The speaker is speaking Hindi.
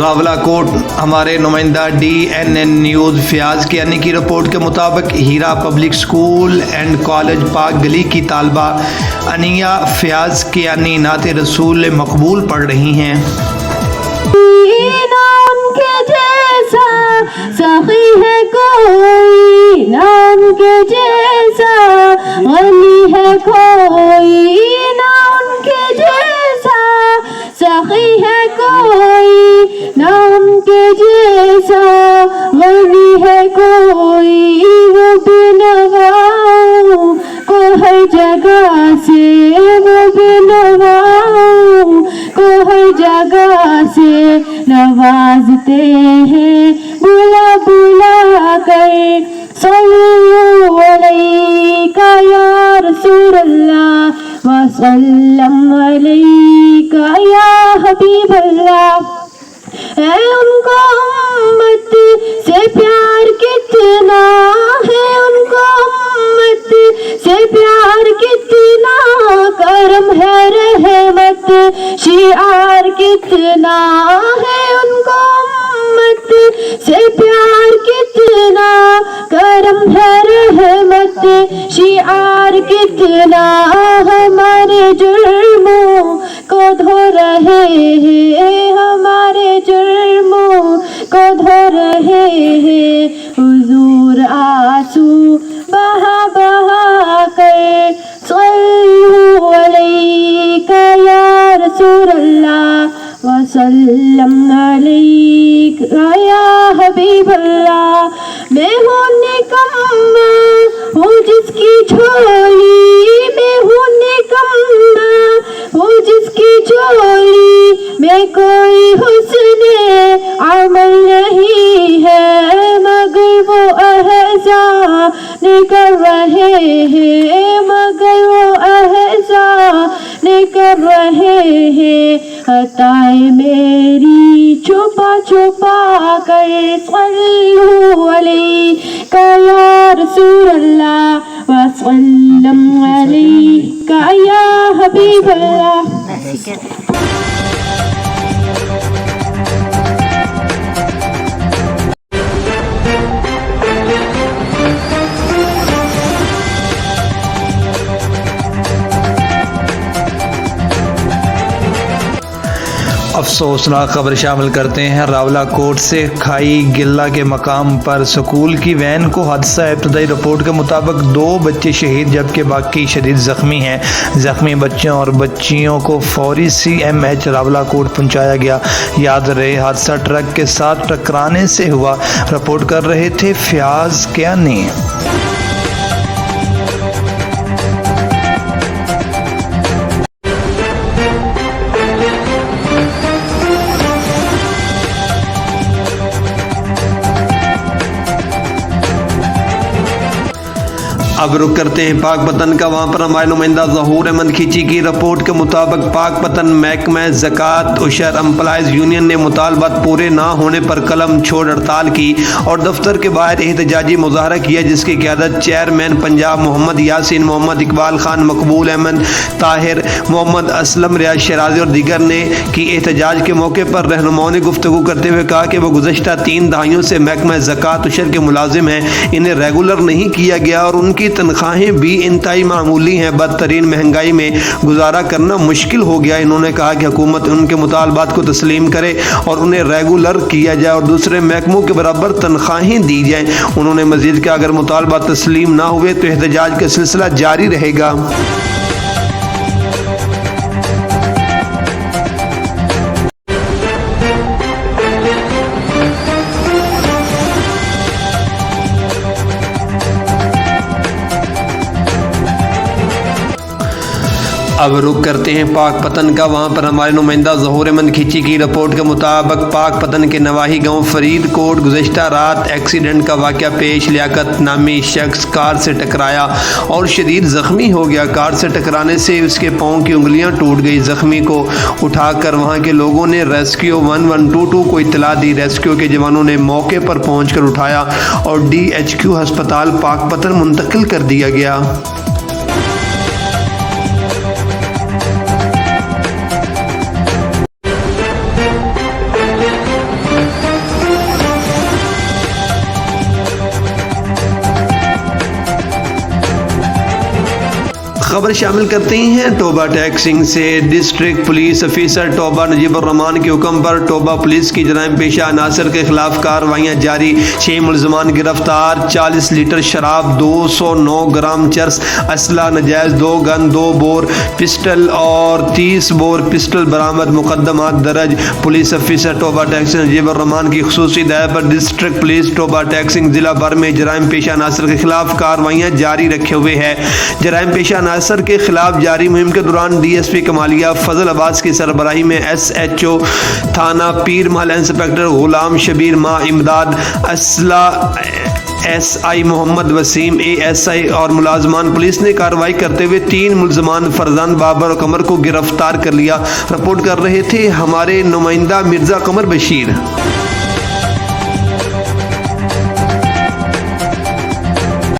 रावलाकोट हमारे नुमाइंदा DNN न्यूज़ फयाज कियानी की रिपोर्ट के मुताबिक हीरा पब्लिक स्कूल एंड कॉलेज पाक गली की तालबा अनिया फयाज कियानी नाते रसूल मकबूल पढ़ रही हैं। सखी है कोई नाम के जैसा, गनी है कोई ना उनके जैसा, सखी है कोई नाम के जैसा, गनी है कोई वो बेनवाओं को हर जगह से, वो बेनवाओं को हर जगह से नवाजते हैं बुला बुला कर। सल्लल्लाहु अलैका या रसूल अल्लाह व सल्लम अलैका या हबीब अल्लाह। है उनको उम्मत से प्यार कितना, है उनको उम्मत से प्यार कितना, करम है रहमत शिआर कितना, है उनको उम्मत से प्यार कितना, करम है रहमत शिआर कितना। हमारे जुर्मों को धो रहे हैं, हमारे जुर्मों को धो रहे हैं, हुजूर आंसू बहा बहा कर। सल्लल्लाहु अलैका या रसूल अल्लाह व सल्लम अलैका या हबीब अल्लाह। मैं हूँ निकम्मा हूँ जिसकी झोली, मैं हूँ निकम्मा हूँ जिसकी झोली में कोई हुस्न अमल नहीं है, मगर वो एहसान कर रहे हैं, मगर वो एहसान कर रहे हैं। हताएं मेरी छुपा छुपा कर। सल्लल्लाहु अलैका या रसूल अल्लाह व सल्लम अलैका या हबीब अल्लाह। अफसोसनाक खबर शामिल करते हैं रावलाकोट से। खाई गिल्ला के मकाम पर स्कूल की वैन को हादसा। इब्तदाई रिपोर्ट के मुताबिक 2 बच्चे शहीद जबकि बाकी शदीद ज़ख्मी हैं। ज़ख्मी बच्चों और बच्चियों को फौरी CMH रावलाकोट पहुंचाया गया। याद रहे हादसा ट्रक के साथ टकराने से हुआ। रिपोर्ट कर रहे थे फयाज कियानी। अब रुक करते हैं पाक पतन का। वहाँ पर हमारे नुमाइंदा ज़हूर अहमद खींची की रिपोर्ट के मुताबिक पाक पतन महकमा ज़कात उशर एम्प्लॉयज़ यूनियन ने मुतालबात पूरे ना होने पर कलम छोड़ हड़ताल की और दफ्तर के बाहर एहतजाजी मुजाहरा किया, जिसकी क़यादत चेयरमैन पंजाब मोहम्मद यासीन, मोहम्मद इकबाल खान, मकबूल अहमद ताहिर, मोहम्मद असलम, रियाज शराजी और दीगर ने की। एहतजाज के मौके पर रहनुमाओं ने गुफ्तगू करते हुए कहा कि वह गुज़श्ता 3 दहाइयों से महकमा ज़कात उशर के मुलाजिम हैं, इन्हें रेगुलर नहीं किया गया और उनकी तनख्वाहें भी इंतहाई मामूली हैं। बदतरीन महंगाई में गुजारा करना मुश्किल हो गया। इन्होंने कहा कि हुकूमत उनके मुतालबात को तस्लीम करे और उन्हें रेगुलर किया जाए और दूसरे महकमों के बराबर तनख्वाहें दी जाएं। उन्होंने मजीद कहा अगर मुतालबात तस्लीम ना हुए तो एहतजाज का सिलसिला जारी रहेगा। अब रुक करते हैं पाक पतन का। वहाँ पर हमारे नुमाइंदा ज़हूर अहमद खींची की रिपोर्ट के मुताबिक पाक पतन के नवाही गांव फरीदकोट गुज़श्ता रात एक्सीडेंट का वाक़या पेश। लियाकत नामी शख्स कार से टकराया और शदीद ज़ख्मी हो गया। कार से टकराने से उसके पाँव की उंगलियां टूट गई। ज़ख्मी को उठाकर वहाँ के लोगों ने रेस्क्यू 1122 को इत्तला दी। रेस्क्यू के जवानों ने मौके पर पहुँच कर उठाया और DHQ हस्पताल पाक पतन मुंतकिल कर दिया गया। खबर शामिल करते हैं टोबा टैक्सिंग से। District police officer Toba Najibur Rehman के हुक्म पर टोबा पुलिस की जराइम पेशा अनासर के खिलाफ कार्रवाइयाँ जारी। 6 मुलजमान गिरफ्तार, 40 लीटर शराब, 209 ग्राम चरस, असला नजायज, 2 गन, 2 बोर पिस्टल और 30 बोर पिस्टल बरामद। मुकदमा दर्ज। पुलिस ऑफिसर टोबा टैक्सिंग नजीबुर रहमान की खुसूसी हिदायत पर डिस्ट्रिक्ट पुलिस टोबा टैक्सिंग जिला भर में जराइम पेशा अनासर के खिलाफ कार्रवाइयाँ जारी रखे हुए है। जराइम पेशा अनासर के खिलाफ जारी मुहिम के दौरान DSP कमालिया फजल अब्बास की सरबराही में SHO थाना पीर महल इंस्पेक्टर गुलाम शबीर मां इमदाद, असला SI मोहम्मद वसीम ASI और मुलाजमान पुलिस ने कार्रवाई करते हुए 3 मुलजमान फरजान बाबर और कमर को गिरफ्तार कर लिया। रिपोर्ट कर रहे थे हमारे नुमाइंदा मिर्जा कमर बशीर।